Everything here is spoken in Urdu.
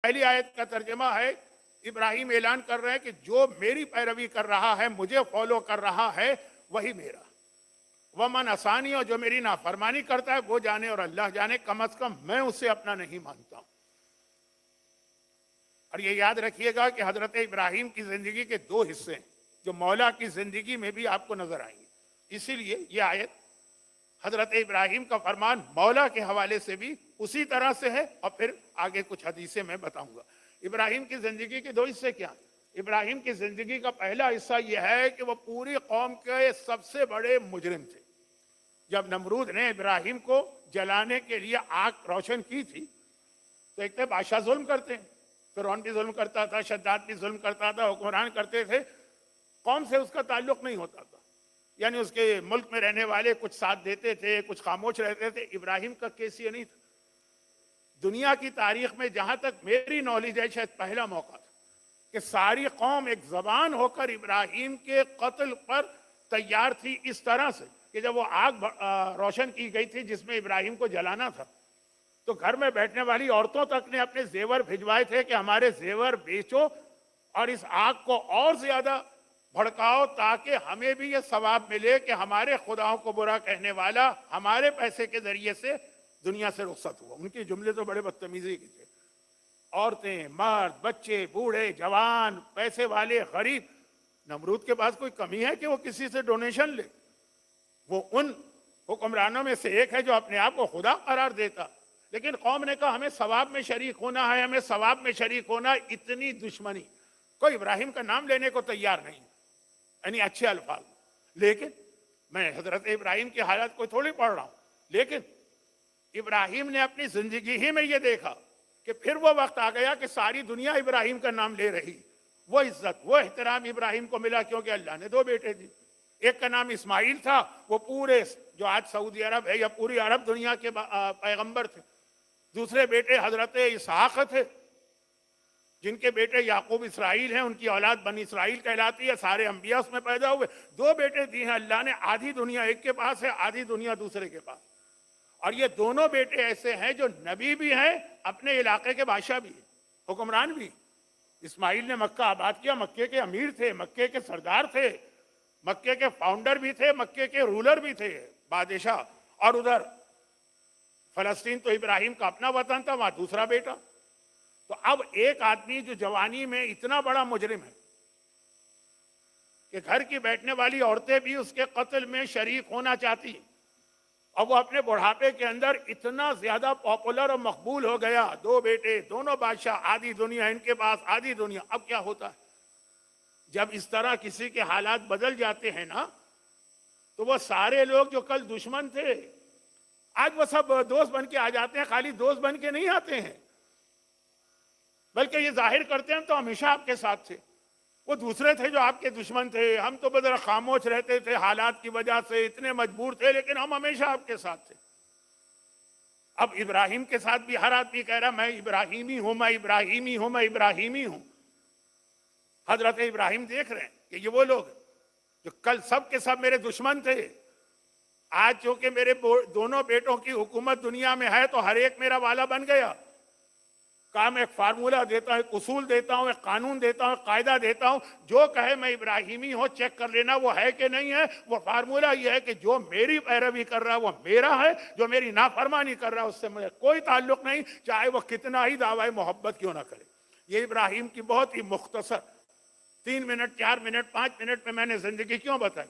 پہلی آیت کا ترجمہ ہے، ابراہیم اعلان کر رہے ہیں کہ جو میری پیروی کر رہا ہے، مجھے فالو کر رہا ہے، وہی میرا۔ ومن عصانی، اور جو میری نافرمانی کرتا ہے وہ جانے اور اللہ جانے، کم از کم میں اسے اپنا نہیں مانتا ہوں۔ اور یہ یاد رکھیے گا کہ حضرت ابراہیم کی زندگی کے دو حصے ہیں جو مولا کی زندگی میں بھی آپ کو نظر آئیں گے۔ اسی لیے یہ آیت حضرت ابراہیم کا فرمان مولا کے حوالے سے بھی اسی طرح سے ہے، اور پھر آگے کچھ حدیثیں میں بتاؤں گا۔ ابراہیم کی زندگی کے دو حصے کیا ہیں؟ ابراہیم کی زندگی کا پہلا حصہ یہ ہے کہ وہ پوری قوم کے سب سے بڑے مجرم تھے۔ جب نمرود نے ابراہیم کو جلانے کے لیے آگ روشن کی تھی تو ایک تھے بادشاہ ظلم کرتے ہیں، فرعون بھی ظلم کرتا تھا، شداد بھی ظلم کرتا تھا، حکمران کرتے تھے، قوم سے اس کا تعلق نہیں ہوتا تھا، یعنی اس کے ملک میں رہنے والے کچھ ساتھ دیتے تھے، کچھ خاموش رہتے تھے۔ ابراہیم کا کیس یہ نہیں تھا۔ دنیا کی تاریخ میں جہاں تک میری نالج ہے شاید پہلا موقع تھا کہ ساری قوم ایک زبان ہو کر ابراہیم کے قتل پر تیار تھی، اس طرح سے کہ جب وہ آگ روشن کی گئی تھی جس میں ابراہیم کو جلانا تھا تو گھر میں بیٹھنے والی عورتوں تک نے اپنے زیور بھجوائے تھے کہ ہمارے زیور بیچو اور اس آگ کو اور زیادہ بھڑکاؤ تاکہ ہمیں بھی یہ ثواب ملے کہ ہمارے خداؤں کو برا کہنے والا ہمارے پیسے کے ذریعے سے دنیا سے رخصت ہوا۔ ان کے جملے تو بڑے بدتمیزی کے تھے۔ عورتیں، مرد، بچے، بوڑھے، جوان، پیسے والے، غریب، نمرود کے پاس کوئی کمی ہے کہ وہ کسی سے ڈونیشن لے؟ وہ ان حکمرانوں میں سے ایک ہے جو اپنے آپ کو خدا قرار دیتا، لیکن قوم نے کہا ہمیں ثواب میں شریک ہونا ہے، ہمیں ثواب میں شریک ہونا ہے۔ اتنی دشمنی، کوئی ابراہیم کا نام لینے کو تیار نہیں، یعنی اچھے الفاظ۔ لیکن میں حضرت ابراہیم کی حالت کو تھوڑی پڑھ رہا ہوں، لیکن ابراہیم نے اپنی زندگی ہی میں یہ دیکھا کہ پھر وہ وقت آ گیا کہ ساری دنیا ابراہیم کا نام لے رہی۔ وہ عزت، وہ احترام ابراہیم کو ملا کیونکہ اللہ نے دو بیٹے دی۔ ایک کا نام اسماعیل تھا، وہ پورے جو آج سعودی عرب ہے یا پوری عرب دنیا کے پیغمبر تھے۔ دوسرے بیٹے حضرت اسحاق تھے، جن کے بیٹے یعقوب اسرائیل ہیں، ان کی اولاد بنی اسرائیل کہلاتی ہے، سارے انبیاء اس میں پیدا ہوئے۔ دو بیٹے دی ہیں اللہ نے، آدھی دنیا ایک کے پاس ہے، آدھی دنیا دوسرے کے پاس۔ اور یہ دونوں بیٹے ایسے ہیں جو نبی بھی ہیں، اپنے علاقے کے بادشاہ بھی ہیں، حکمران بھی۔ اسماعیل نے مکہ آباد کیا، مکے کے امیر تھے، مکے کے سردار تھے، مکے کے فاؤنڈر بھی تھے، مکے کے رولر بھی تھے، بادشاہ۔ اور ادھر فلسطین تو ابراہیم کا اپنا وطن تھا، وہاں دوسرا بیٹا۔ تو اب ایک آدمی جو جوانی میں اتنا بڑا مجرم ہے کہ گھر کی بیٹھنے والی عورتیں بھی اس کے قتل میں شریک ہونا چاہتی، اور وہ اپنے بڑھاپے کے اندر اتنا زیادہ پاپولر اور مقبول ہو گیا۔ دو بیٹے، دونوں بادشاہ، آدھی دنیا ان کے پاس، آدھی دنیا۔ اب کیا ہوتا ہے جب اس طرح کسی کے حالات بدل جاتے ہیں نا، تو وہ سارے لوگ جو کل دشمن تھے آج وہ سب دوست بن کے آ جاتے ہیں۔ خالی دوست بن کے نہیں آتے ہیں، بلکہ یہ ظاہر کرتے ہیں ہم تو ہمیشہ آپ کے ساتھ تھے۔ وہ دوسرے تھے جو آپ کے دشمن تھے، ہم تو بذرا خاموش رہتے تھے حالات کی وجہ سے، اتنے مجبور تھے، لیکن ہم ہمیشہ آپ کے ساتھ تھے۔ اب ابراہیم کے ساتھ بھی ہر آدمی کہہ رہا میں ابراہیمی ہوں، میں ابراہیمی ہوں، میں ابراہیمی ہوں۔ حضرت ابراہیم دیکھ رہے ہیں کہ یہ وہ لوگ جو کل سب کے سب میرے دشمن تھے، آج چونکہ میرے دونوں بیٹوں کی حکومت دنیا میں ہے تو ہر ایک میرا والا بن گیا۔ کہا میں ایک فارمولہ دیتا ہوں، ایک اصول دیتا ہوں، ایک قانون دیتا ہوں، ایک قاعدہ دیتا ہوں، جو کہے میں ابراہیمی ہوں چیک کر لینا وہ ہے کہ نہیں ہے۔ وہ فارمولہ یہ ہے کہ جو میری پیروی کر رہا ہے وہ میرا ہے، جو میری نافرمانی کر رہا ہے اس سے مجھے کوئی تعلق نہیں، چاہے وہ کتنا ہی دعوی محبت کیوں نہ کرے۔ یہ ابراہیم کی بہت ہی مختصر 3 منٹ، 4 منٹ، 5 منٹ میں نے زندگی کیوں بتائی؟